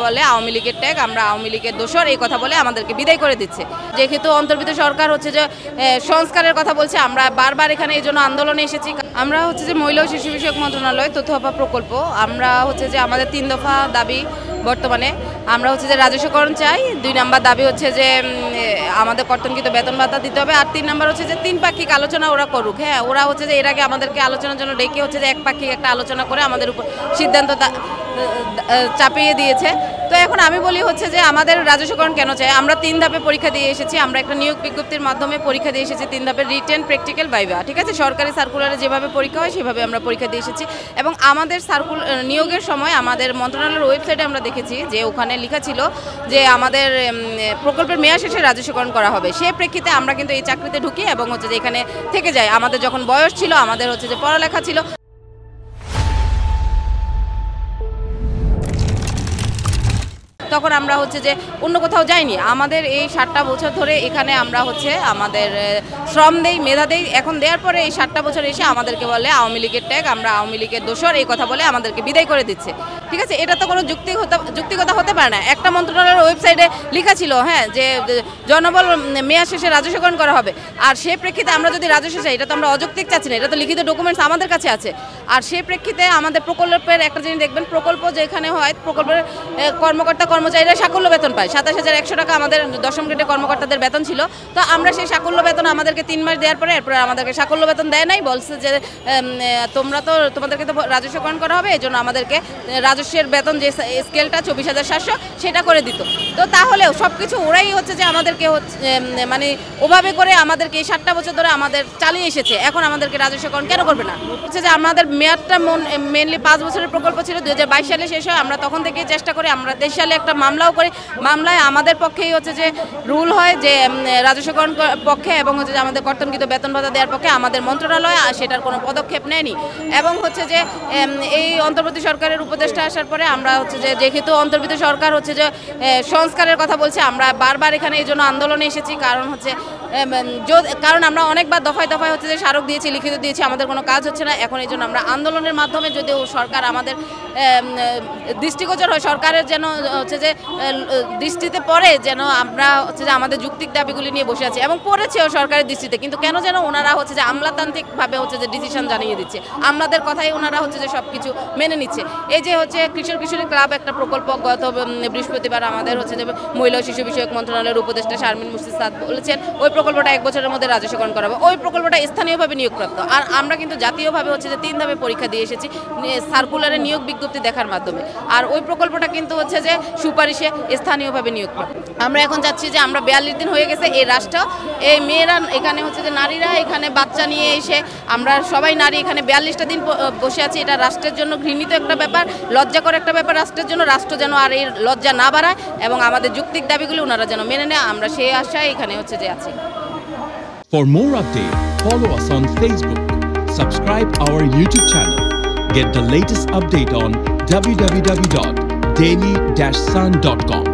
বলে আওয়ামী লীগের ট্যাগ, আমরা আওয়ামী লীগের দোসর, এই কথা বলে আমাদেরকে বিদায় করে দিচ্ছে। যেহেতু অন্তর্বর্তী সরকার হচ্ছে যে সংস্কারের কথা বলছে, আমরা বারবার এখানে এই জন্য আন্দোলনে এসেছি। আমরা হচ্ছে যে মহিলা ও শিশু বিষয়ক মন্ত্রণালয় তথ্য প্রকল্প, আমরা হচ্ছে যে আমাদের 3 দফা দাবি বর্তমানে। আমরা হচ্ছে যে রাজস্বকরণ চাই, 2 নাম্বার দাবি হচ্ছে যে আমাদের কর্তনকৃত বেতন ভাতা দিতে হবে, আর 3 নাম্বার হচ্ছে যে 3 পাক্ষিক আলোচনা ওরা করুক। হ্যাঁ, ওরা হচ্ছে যে এর আগে আমাদেরকে আলোচনার জন্য ডেকে হচ্ছে যে 1 পাক্ষিক একটা আলোচনা করে আমাদের উপর সিদ্ধান্ত চাপিয়ে দিয়েছে। তো এখন আমি বলি হচ্ছে যে আমাদের রাজস্বকরণ কেন চাই? আমরা 3 ধাপে পরীক্ষা দিয়ে এসেছি, আমরা একটা নিয়োগ বিজ্ঞপ্তির মাধ্যমে পরীক্ষা দিয়ে এসেছি 3 ধাপের রিটেন, প্র্যাকটিক্যাল, ভাইভা। ঠিক আছে, সরকারি সার্কুলারে যেভাবে পরীক্ষা হয় সেভাবে আমরা পরীক্ষা দিয়ে এসেছি। এবং আমাদের নিয়োগের সময় আমাদের মন্ত্রণালয়ের ওয়েবসাইটে আমরা দেখেছি যে ওখানে লেখা ছিল যে আমাদের প্রকল্পের মেয়াদ শেষে রাজস্বকরণ করা হবে। সেই প্রেক্ষিতে আমরা কিন্তু এই চাকরিতে ঢুকি এবং হচ্ছে যে এখানে থেকে যাই। আমাদের যখন বয়স ছিল, আমাদের হচ্ছে যে পড়ালেখা ছিল, তখন আমরা হচ্ছে যে অন্য কোথাও যাইনি। আমাদের এই 7টা বছর ধরে এখানে আমরা হচ্ছে আমাদের শ্রম দেই, মেধা দেই। এখন দেওয়ার পরে এই 7টা বছর এসে আমাদেরকে বলে আওয়ামী লীগের ট্যাগ, আমরা আওয়ামী লীগের দোসর, এই কথা বলে আমাদেরকে বিদায় করে দিচ্ছে। ঠিক আছে, এটা তো কোনো যুক্তিকতা হতে পারে না। একটা মন্ত্রণালয়ের ওয়েবসাইটে লেখা ছিল হ্যাঁ যে জনবল মেয়াদ শেষে রাজস্বকরণ করা হবে, আর সেই প্রেক্ষিতে আমরা যদি রাজস্ব চাই, এটা তো আমরা অযৌক্তিক চাচ্ছি না, এটা তো লিখিত ডকুমেন্টস আমাদের কাছে আছে। আর সেই প্রেক্ষিতে আমাদের প্রকল্পের একটা জিনিস দেখবেন, প্রকল্প যেখানে হয় প্রকল্পের কর্মচারীরা সাকল্য বেতন পায়। 27,100 টাকা আমাদের 10ম গ্রেডের কর্মকর্তাদের বেতন ছিল। তো আমরা সেই সাকল্য বেতন আমাদেরকে 3 মাস দেওয়ার পরে এরপরে আমাদেরকে সাকল্য বেতন দেয় নাই, বলছে যে তোমাদেরকে তো রাজস্বকরণ করা হবে, এই জন্য আমাদেরকে রাজস্বের বেতন যে স্কেলটা 24,700 সেটা করে দিত। তো তাহলেও সব কিছু ওরাই হচ্ছে যে আমাদেরকে মানে ওভাবে করে আমাদেরকে এই 7টা বছর ধরে আমাদের চালিয়ে এসেছে। এখন আমাদেরকে রাজস্বকরণ কেন করবে না? হচ্ছে যে আমাদের মেয়াদটা মেনলি 5 বছরের প্রকল্প ছিল, 2022 সালে শেষ হয়। আমরা তখন থেকেই চেষ্টা করি, আমরা 23 সালে একটা মামলাও করি। মামলায় আমাদের পক্ষেই হচ্ছে যে রুল হয় যে রাজস্বকরণ পক্ষে এবং হচ্ছে যে আমাদের কর্তনকৃত বেতন ভাতা দেওয়ার পক্ষে আমাদের মন্ত্রণালয় সেটার কোনো পদক্ষেপ নেয়নি। এবং হচ্ছে যে এই অন্তর্বর্তী সরকারের উপদেষ্টা আসার পরে আমরা হচ্ছে যে যেহেতু অন্তর্বর্তী সরকার হচ্ছে যে সংস্কারের কথা বলছে, আমরা বারবার এখানে এই জন্য আন্দোলনে এসেছি। কারণ আমরা অনেকবার দফায় দফায় হচ্ছে যে স্মারক দিয়েছি, লিখিত দিয়েছি, আমাদের কোনো কাজ হচ্ছে না। এখন এই জন্য আমরা আন্দোলনের মাধ্যমে যদিও সরকার আমাদের দৃষ্টিগোচর হয়, সরকারের যেন হচ্ছে যে দৃষ্টিতে পড়ে, যেন আমরা হচ্ছে যে আমাদের যৌক্তিক দাবিগুলি নিয়ে বসে আছি এবং পড়েছেও সরকারের দৃষ্টিতে। কিন্তু কেন যেন ওনারা হচ্ছে যে আমলাতান্ত্রিকভাবে হচ্ছে যে ডিসিশন জানিয়ে দিচ্ছে, আমাদের কথাই ওনারা হচ্ছে যে সব কিছু মেনে নিচ্ছে। এই যে হচ্ছে কিশোরী ক্লাব একটা প্রকল্প, গত বৃহস্পতিবার আমাদের হচ্ছে যে মহিলা ও শিশু বিষয়ক মন্ত্রণালয়ের উপদেষ্টা শারমিন মুর্শিদ সাদ বলেছেন ওই প্রকল্পটা 1 বছরের মধ্যে রাজস্বকরণ করা হবে। ওই প্রকল্পটা স্থানীয়ভাবে নিয়োগপ্রাপ্ত, আর আমরা কিন্তু জাতীয়ভাবে হচ্ছে যে 3 ধাপে পরীক্ষা দিয়ে এসেছি সার্কুলারে নিয়োগ বিজ্ঞপ্তি দেখার মাধ্যমে। আর ওই প্রকল্পটা কিন্তু হচ্ছে যে সুপারিশে স্থানীয়ভাবে নিয়োগপ্রাপ্ত। আমরা এখন যাচ্ছি যে আমরা 42 দিন হয়ে গেছে এই রাষ্ট্র, এই মেয়েরা এখানে হচ্ছে যে নারীরা এখানে বাচ্চা নিয়ে এসে আমরা সবাই নারী এখানে 42টা দিন বসে আছি। এটা রাষ্ট্রের জন্য ঘৃণিত একটা ব্যাপার, লজ্জাকর একটা ব্যাপার রাষ্ট্রের জন্য। রাষ্ট্র যেন আর এই লজ্জা না বাড়ায় এবং আমাদের যৌক্তিক দাবিগুলি ওনারা যেন মেনে নেয়, আমরা সেই আশায় এখানে হচ্ছে যে আছি। For more updates, follow us on Facebook, subscribe our YouTube channel, get the latest update on www.daily-sun.com.